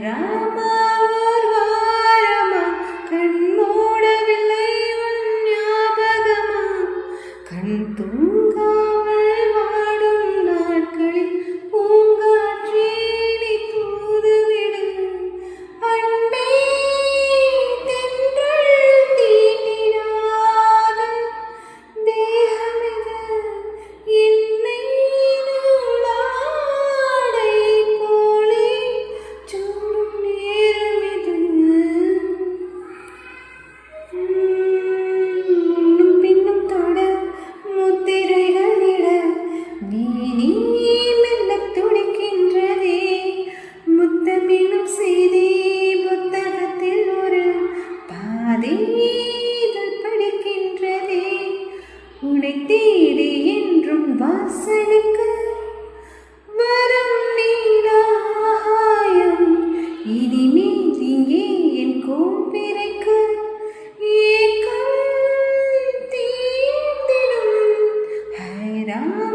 ராமா ஓர் வாரமா கண் மூடவில்லை உன் ஞாபகமா கண் தூங்காமல் வாடும் நாட்களில் பூங்காற்றே நீ தூதுவிடு அன்பே தென்றல் தீண்டிடாத தேகமிது என்னை நூலாடை போலே சூடும் நேரமிது முன்னும் பின்னும் தொட முத்திரைகளிட நீ மெல்லத் துடிக்கின்றதே முத்தமிடும் செய்தி புத்தகத்தில் ஒரு பாதை இதழ் படிக்கின்றதே உன்னை தேடி என்றும் வாசலுக்கு வரும் நீலாயம் இனிமேல் இங்கே என் கோபிரைக்கு ஏக்கம் தீர்ந்திடும் ஹைராம்